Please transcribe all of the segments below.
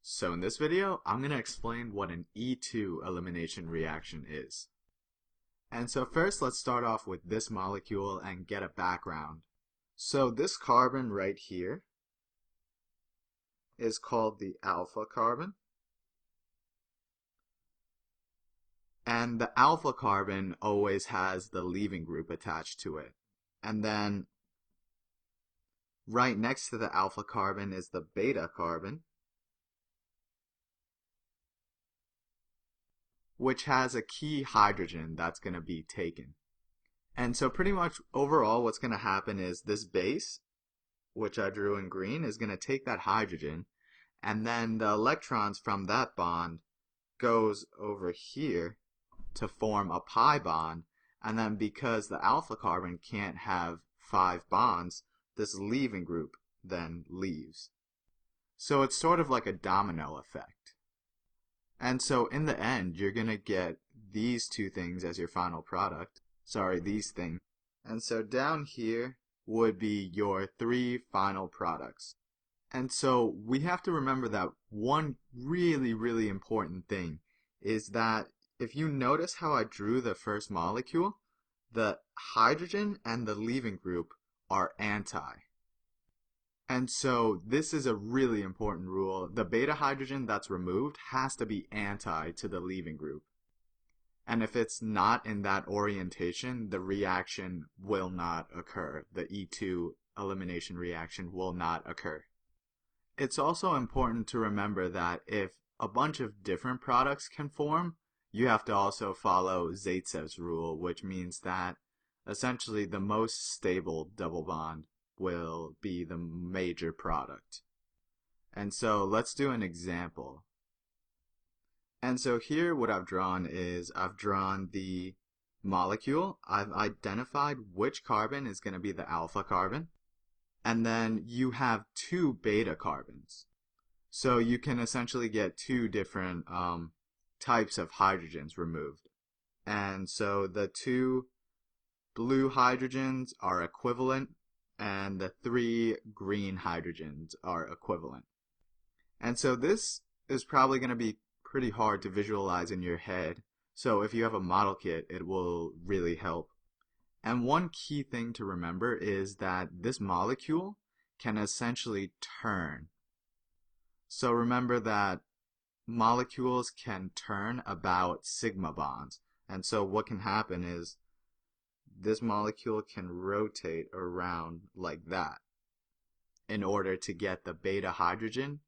So in this video, I'm going to explain what an E2 elimination reaction is. And so first, let's start off with this molecule and get a background. So this carbon right here is called the alpha carbon. And the alpha carbon always has the leaving group attached to it. And then right next to the alpha carbon is the beta carbon, which has a key hydrogen that's going to be taken. And so pretty much overall what's going to happen is this base, which I drew in green, is going to take that hydrogen, and then the electrons from that bond goes over here to form a pi bond, and then because the alpha carbon can't have 5 bonds, this leaving group then leaves. So it's sort of like a domino effect. And so in the end, you're going to get these two things as your final product. Sorry, these things. And so down here would be your 3 final products. And so we have to remember that one really important thing is that if you notice how I drew the first molecule, the hydrogen and the leaving group are anti. And so this is a really important rule. The beta hydrogen that's removed has to be anti to the leaving group. And if it's not in that orientation, the reaction will not occur. The E2 elimination reaction will not occur. It's also important to remember that if a bunch of different products can form, you have to also follow Zaitsev's rule, which means that essentially the most stable double bond will be the major product. And so let's do an example. And so here what I've drawn is I've drawn the molecule. I've identified which carbon is going to be the alpha carbon. And then you have 2 beta carbons. So you can essentially get 2 different types of hydrogens removed. And so the 2 blue hydrogens are equivalent, and the 3 green hydrogens are equivalent. And so this is probably going to be pretty hard to visualize in your head. So if you have a model kit, it will really help. And one key thing to remember is that this molecule can essentially turn. So remember that molecules can turn about sigma bonds. And so what can happen is this molecule can rotate around like that in order to get the beta hydrogen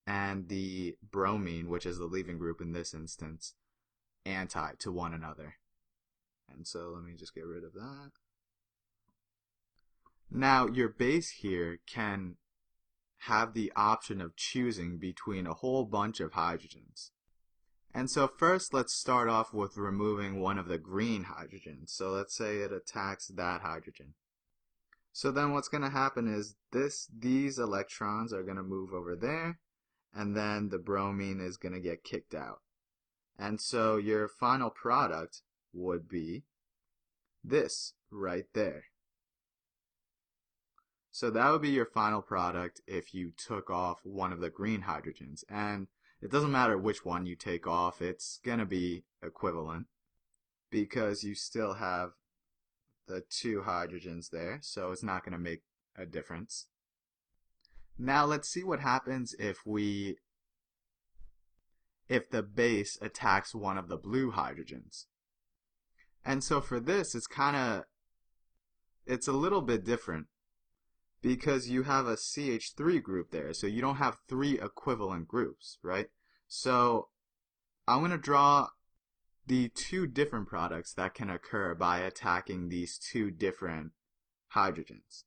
and the bromine, which is the leaving group in this instance, anti to one another. And so let me just get rid of that. Now your base here can have the option of choosing between a whole bunch of hydrogens. And so first let's start off with removing one of the green hydrogens. So let's say it attacks that hydrogen. So then what's going to happen is these electrons are going to move over there, and then the bromine is going to get kicked out. And so your final product would be this right there. So that would be your final product if you took off one of the green hydrogens. And it doesn't matter which one you take off, it's going to be equivalent because you still have the 2 hydrogens there, so it's not going to make a difference. Now let's see what happens if the base attacks one of the blue hydrogens. And so for this, it's a little bit different because you have a CH3 group there, so you don't have 3 equivalent groups, right? So I'm going to draw the 2 different products that can occur by attacking these 2 different hydrogens.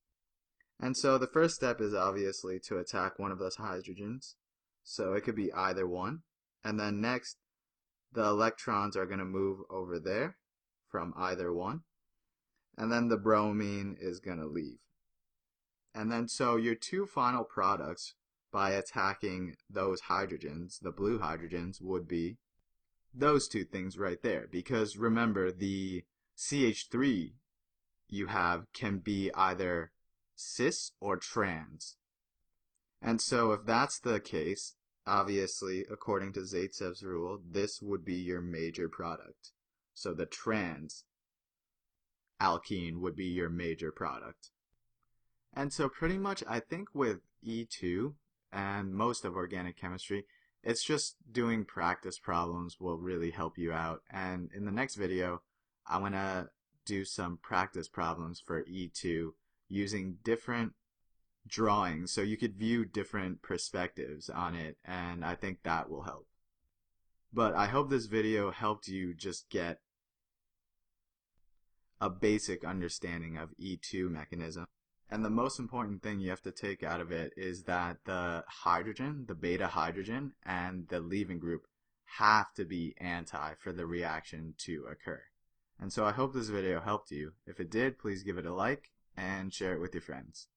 And so the first step is obviously to attack one of those hydrogens. So it could be either one. And then next, the electrons are going to move over there from either one. And then the bromine is going to leave. And then so your 2 final products by attacking those hydrogens, the blue hydrogens, would be those 2 things right there. Because remember, the CH3 you have can be either cis or trans. And so if that's the case, obviously, according to Zaitsev's rule, this would be your major product. So the trans alkene would be your major product. And so pretty much I think with E2 and most of organic chemistry, it's just doing practice problems will really help you out. And in the next video, I'm going to do some practice problems for E2 using different drawings so you could view different perspectives on it, and I think that will help. But I hope this video helped you just get a basic understanding of E2 mechanism. And the most important thing you have to take out of it is that the hydrogen, the beta hydrogen, and the leaving group have to be anti for the reaction to occur. And so I hope this video helped you. If it did, please give it a like and share it with your friends.